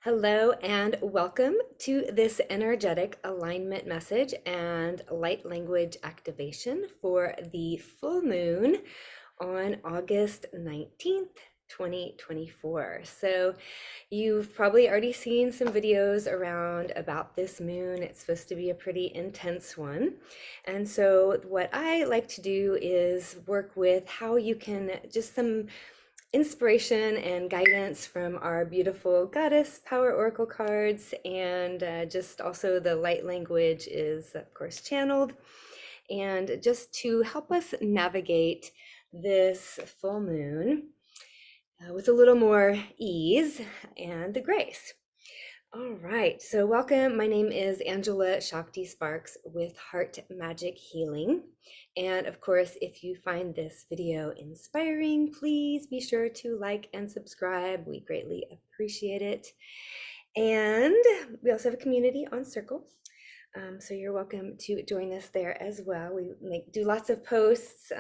Hello and welcome to this energetic alignment message and light language activation for the full moon on August 19th, 2024. So you've probably already seen some videos around about this moon. It's supposed to be a pretty intense one. And so what I like to do is work with how you can just some inspiration and guidance from our beautiful goddess power oracle cards, and just also the light language is of course channeled, and just to help us navigate this full moon with a little more ease and grace. All right, so welcome. My name is Angela Shakti Sparks with Heart Magic Healing. And of course, if you find this video inspiring, please be sure to like and subscribe. We greatly appreciate it. And we also have a community on Circle. So you're welcome to join us there as well. We do lots of posts,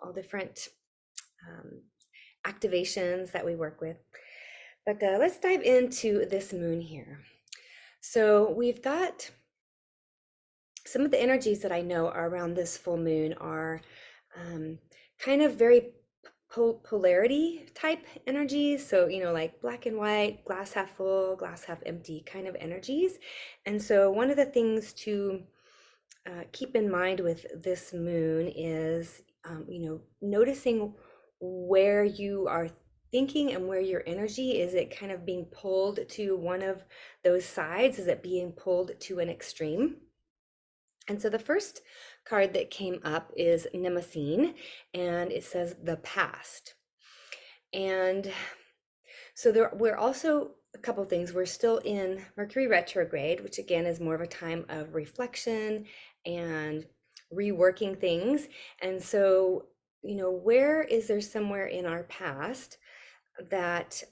all different activations that we work with. But let's dive into this moon here. So we've got some of the energies that I know are around this full moon are kind of very polarity type energies. So, like black and white, glass half full, glass half empty kind of energies. And so one of the things to keep in mind with this moon is, noticing where you are thinking and where your energy is. It kind of being pulled to one of those sides? Is it being pulled to an extreme? And so the first card that came up is Nemesine, and it says the past. And so we're also a couple things. We're still in Mercury retrograde, which again is more of a time of reflection and reworking things. And so, where is there somewhere in our past that,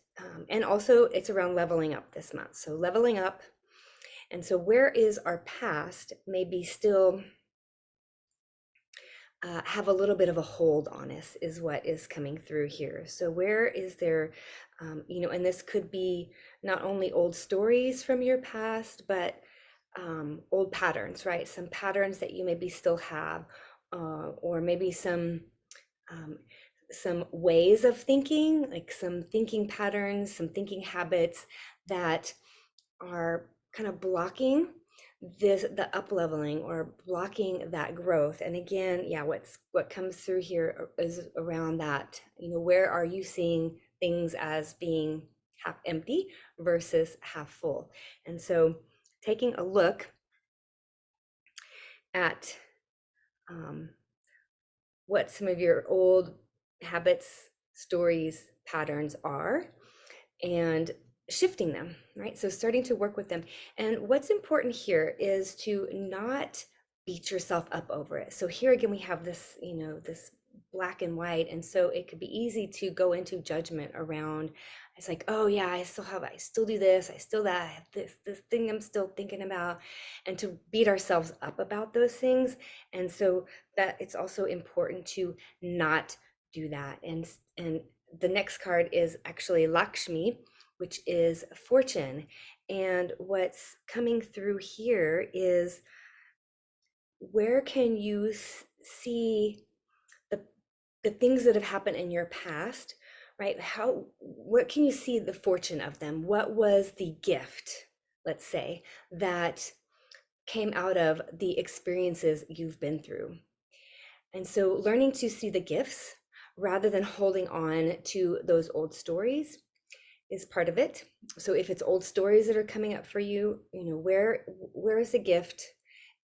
and also it's around leveling up this month. So leveling up. And so where is our past maybe still have a little bit of a hold on us is what is coming through here. So where is there, and this could be not only old stories from your past, but old patterns, right? Some patterns that you maybe still have, or maybe some ways of thinking, like some thinking patterns, some thinking habits that are kind of blocking the up leveling or blocking that growth. And again, yeah, what comes through here is around that, where are you seeing things as being half empty versus half full? And so taking a look at what some of your old habits, stories, patterns are, and shifting them, right? So starting to work with them. And what's important here is to not beat yourself up over it. So here again, we have this, this black and white. And so it could be easy to go into judgment around, it's like, oh yeah, I still do this, I still that, I have this thing I'm still thinking about, and to beat ourselves up about those things. And so that it's also important to not do that. And the next card is actually Lakshmi, which is fortune. And what's coming through here is, where can you see the the things that have happened in your past, right? What can you see the fortune of them? What was the gift, let's say, that came out of the experiences you've been through? And so learning to see the gifts rather than holding on to those old stories is part of it. So if it's old stories that are coming up for you, where is the gift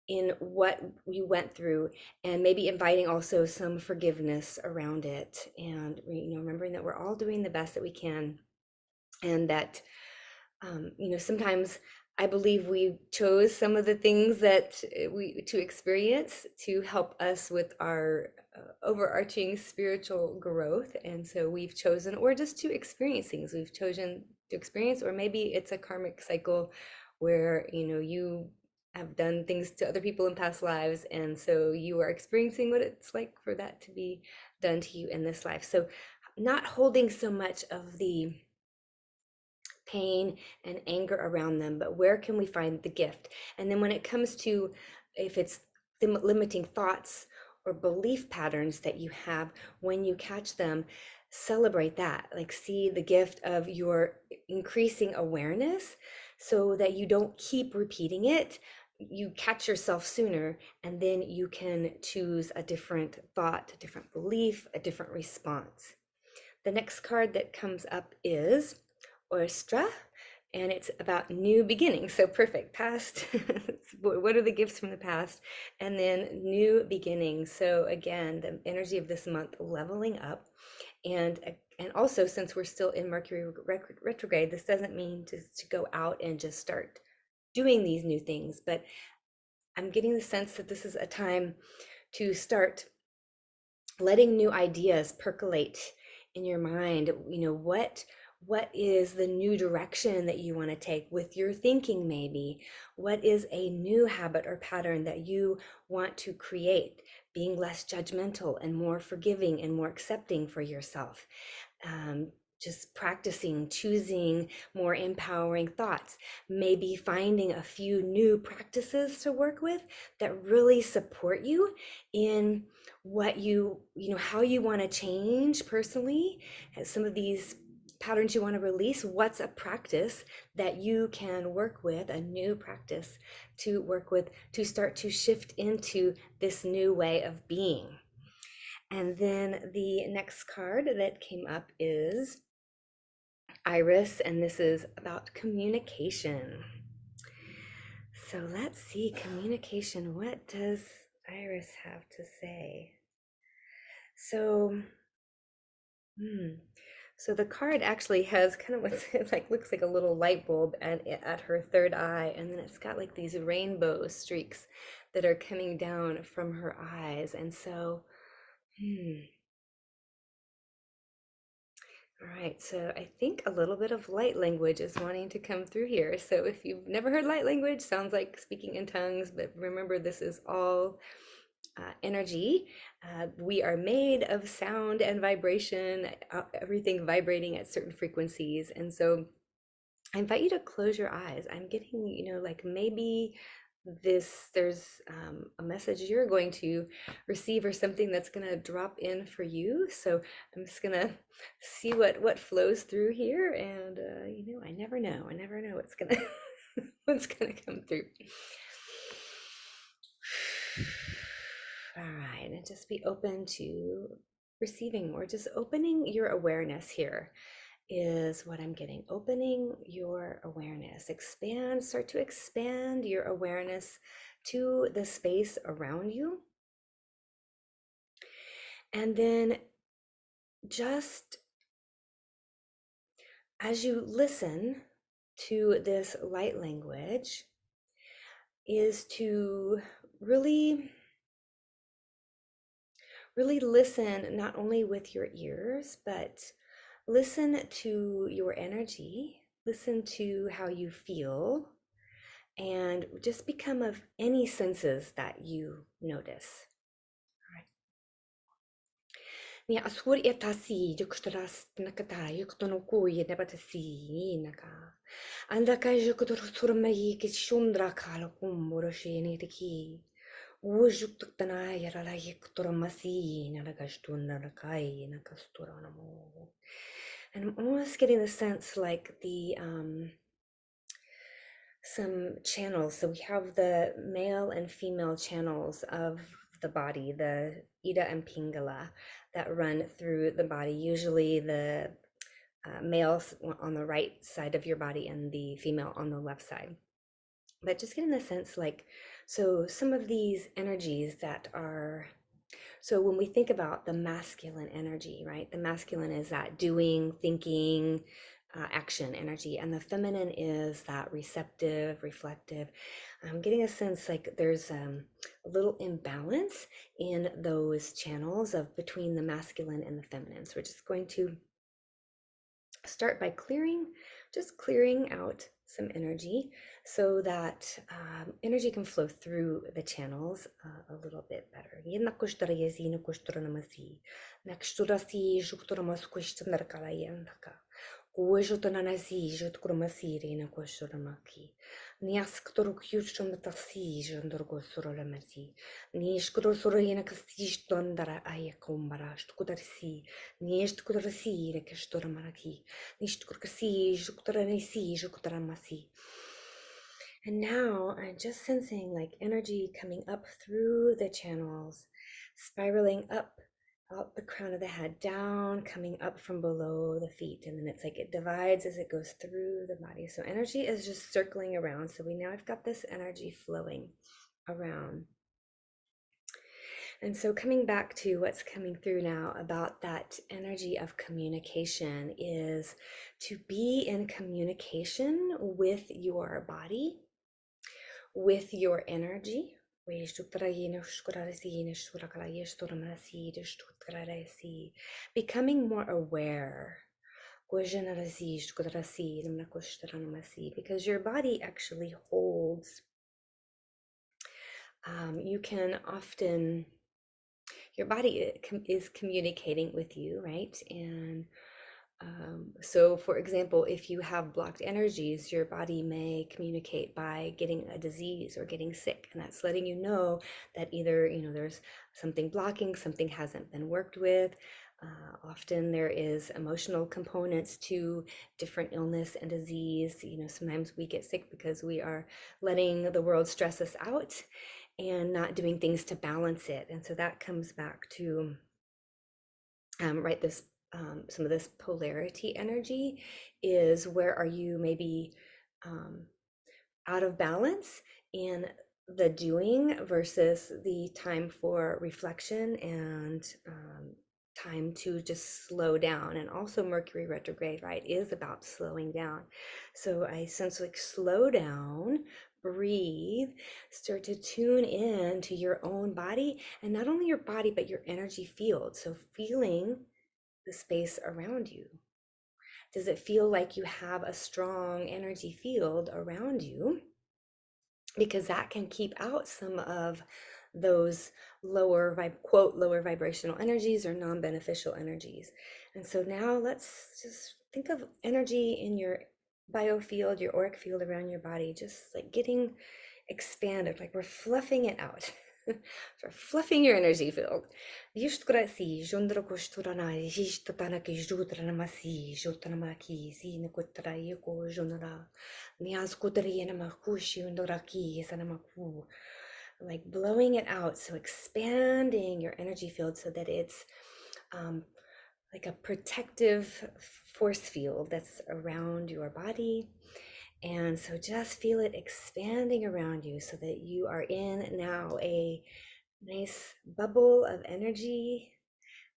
in what you went through, and maybe inviting also some forgiveness around it, and remembering that we're all doing the best that we can, and that sometimes I believe we chose some of the things that we to experience to help us with our overarching spiritual growth. And so we've chosen, or just to experience things we've chosen to experience, or maybe it's a karmic cycle where you have done things to other people in past lives, and so you are experiencing what it's like for that to be done to you in this life. So not holding so much of the pain and anger around them, but where can we find the gift? And then when it comes to, if it's the limiting thoughts or belief patterns that you have, when you catch them, celebrate that. Like, see the gift of your increasing awareness so that you don't keep repeating it. You catch yourself sooner, and then you can choose a different thought, a different belief, a different response. The next card that comes up is Oyster, and it's about new beginnings. So perfect. Past, what are the gifts from the past? And then new beginnings. So again, the energy of this month, leveling up. And also, since we're still in Mercury retrograde, this doesn't mean to go out and just start doing these new things, but I'm getting the sense that this is a time to start letting new ideas percolate in your mind. You know, what is the new direction that you want to take with your thinking? Maybe what is a new habit or pattern that you want to create, being less judgmental and more forgiving and more accepting for yourself. Just practicing choosing more empowering thoughts, maybe finding a few new practices to work with that really support you in what how you want to change personally. Some of these patterns you want to release, what's a practice that you can work with, a new practice to work with, to start to shift into this new way of being. And then the next card that came up is Iris, and this is about communication. So let's see, communication. What does Iris have to say? So, so the card actually has kind of what's like, looks like a little light bulb at her third eye, and then it's got like these rainbow streaks that are coming down from her eyes. And so, all right, so I think a little bit of light language is wanting to come through here. So if you've never heard light language, sounds like speaking in tongues, but remember, this is all energy. We are made of sound and vibration, everything vibrating at certain frequencies. And so I invite you to close your eyes. I'm getting, like maybe there's a message you're going to receive or something that's going to drop in for you. So I'm just going to see what flows through here. And, I never know. I never know what's going to what's going to come through. All right. And just be open to receiving, or just opening your awareness here is what I'm getting. Opening your awareness. Start to expand your awareness to the space around you. And then just as you listen to this light language, is to really listen, not only with your ears, but listen to your energy, listen to how you feel, and just become of any senses that you notice. All right. Ni asur etasi yukutras nakata yukutonoku yenebatasi naka. Andaka yukutor surmai kishundra kalakum moroshini tiki. Wujukutana yarala yikutormasi nalagastuna nakai nakasturanamo. And I'm almost getting the sense like some channels. So we have the male and female channels of the body, the Ida and Pingala, that run through the body. Usually the male on the right side of your body and the female on the left side. But just getting the sense like, so some of these energies that are, so when we think about the masculine energy, right? The masculine is that doing, thinking, action energy, and the feminine is that receptive, reflective. I'm getting a sense like there's a little imbalance in those channels of between the masculine and the feminine. So we're just going to start by clearing out some energy so that energy can flow through the channels a little bit better. Kuojotonanasi, jotkuromasiri na kuoshoramaki. Niasktorukjushtomatasi, jandorgosorolamasi. Nishkudosoroyena kasishtondara ayakumbara, shtukudarisi. Nishtukudarasi, rekashtoramaraki. Nishtukurasi, juktaranisi, juktaramasi. And now I'm just sensing like energy coming up through the channels, spiraling up out the crown of the head, down, coming up from below the feet. And then it's like it divides as it goes through the body. So energy is just circling around. So we now have got this energy flowing around. And so coming back to what's coming through now about that energy of communication is to be in communication with your body, with your energy. Becoming more aware. Because your body actually holds, you can often, your body is communicating with you, right? And so, for example, if you have blocked energies, your body may communicate by getting a disease or getting sick, and that's letting you know that either there's something blocking, something hasn't been worked with. Often there is emotional components to different illness and disease. Sometimes we get sick because we are letting the world stress us out and not doing things to balance it, and so that comes back to right, this some of this polarity energy is where are you maybe out of balance in the doing versus the time for reflection and time to just slow down. And also Mercury retrograde, right, is about slowing down. So I sense like slow down, breathe, start to tune in to your own body, and not only your body but your energy field. So feeling the space around you. Does it feel like you have a strong energy field around you? Because that can keep out some of those quote lower vibrational energies or non-beneficial energies. And so now let's just think of energy in your biofield, your auric field around your body, just like getting expanded, like we're fluffing it out. So fluffing your energy field. Like blowing it out, so expanding your energy field so that it's like a protective force field that's around your body. And so just feel it expanding around you so that you are in now a nice bubble of energy,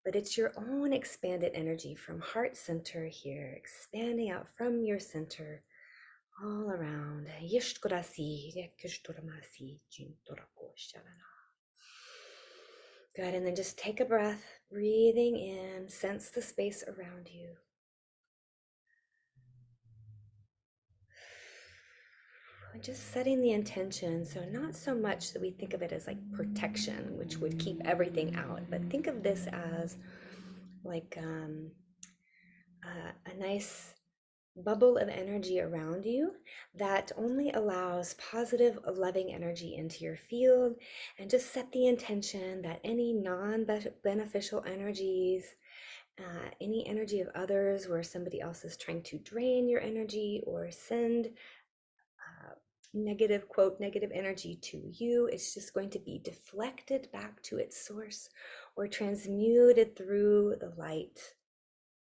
but it's your own expanded energy from heart center here, expanding out from your center all around. Good, and then just take a breath, breathing in, sense the space around you. Just setting the intention, so not so much that we think of it as like protection, which would keep everything out, but think of this as like a nice bubble of energy around you that only allows positive, loving energy into your field. And just set the intention that any non-beneficial energies, any energy of others where somebody else is trying to drain your energy or send negative, quote, negative energy to you, it's just going to be deflected back to its source or transmuted through the light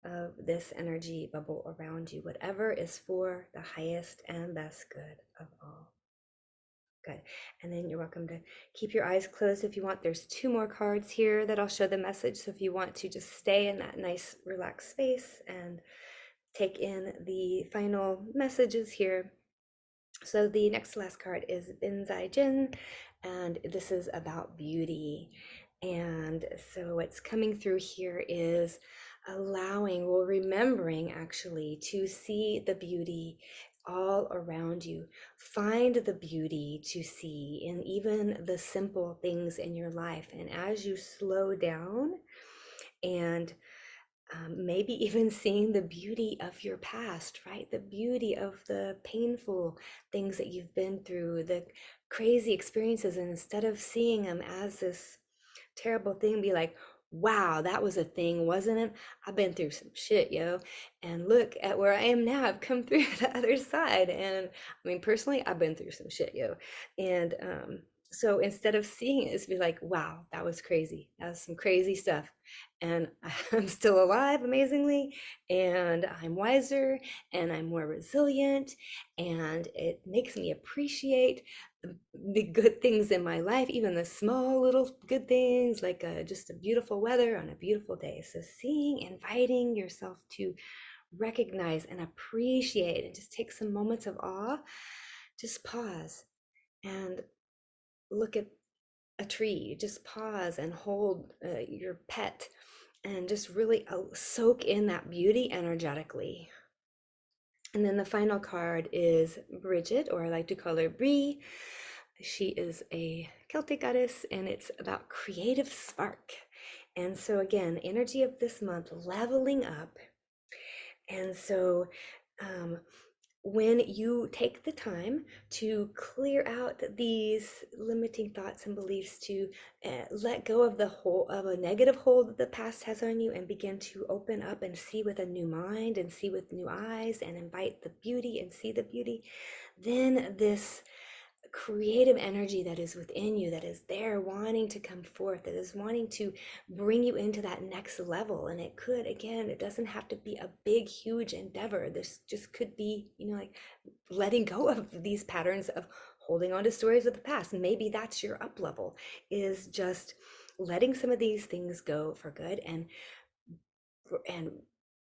of this energy bubble around you, whatever is for the highest and best good of all. Good. And then you're welcome to keep your eyes closed if you want. There's 2 more cards here that I'll show the message. So if you want to just stay in that nice relaxed space and take in the final messages here. So the next to last card is Binzai Jin, and this is about beauty. And so what's coming through here is allowing, well, remembering actually to see the beauty all around you. Find the beauty to see in even the simple things in your life. And as you slow down and maybe even seeing the beauty of your past, right? The beauty of the painful things that you've been through, the crazy experiences, and instead of seeing them as this terrible thing, be like, wow, that was a thing, wasn't it? I've been through some shit, yo. And look at where I am now. I've come through the other side. And I mean, personally, I've been through some shit, yo. And so instead of seeing it, it's be like, wow, that was crazy. That was some crazy stuff. And I'm still alive, amazingly. And I'm wiser and I'm more resilient. And it makes me appreciate the good things in my life, even the small little good things, like just a beautiful weather on a beautiful day. So seeing, inviting yourself to recognize and appreciate and just take some moments of awe, just pause and look at a tree, just pause and hold your pet and just really soak in that beauty energetically. And then the final card is Bridget, or I like to call her Bree. She is a Celtic goddess, and it's about creative spark. And so, again, energy of this month, leveling up. And so, um, when you take the time to clear out these limiting thoughts and beliefs, to let go of the whole of a negative hold that the past has on you, and begin to open up and see with a new mind and see with new eyes and invite the beauty and see the beauty, then this creative energy that is within you, that is there wanting to come forth, that is wanting to bring you into that next level. And it could, again, it doesn't have to be a big huge endeavor. This just could be, like letting go of these patterns of holding on to stories of the past. Maybe that's your up level, is just letting some of these things go for good, and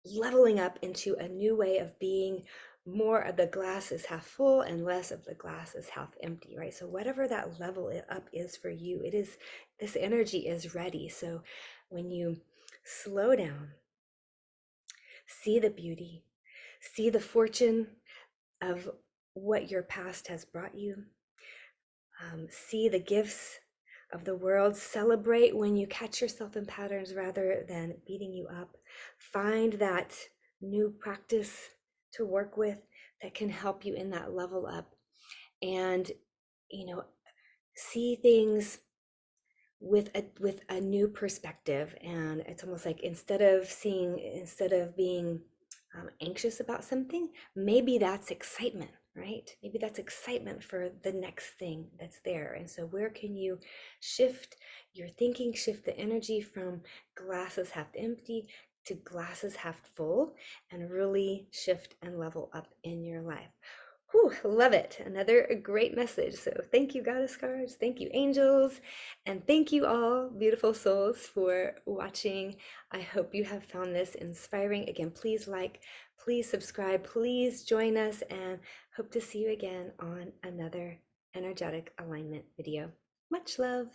leveling up into a new way of being. More of the glass is half full and less of the glass is half empty, right? So whatever that level up is for you, it is, this energy is ready. So when you slow down, see the beauty, see the fortune of what your past has brought you, see the gifts of the world, celebrate when you catch yourself in patterns rather than beating you up. Find that new practice to work with that can help you in that level up, and see things with a new perspective. And it's almost like, instead of being anxious about something, maybe that's excitement, right? Maybe that's excitement for the next thing that's there. And so where can you shift your thinking, shift the energy from glasses half empty to glasses half full, and really shift and level up in your life? Whew, love it. Another great message. So thank you, Goddess Cards. Thank you, angels. And thank you all, beautiful souls, for watching. I hope you have found this inspiring. Again, please like, please subscribe, please join us, and hope to see you again on another energetic alignment video. Much love.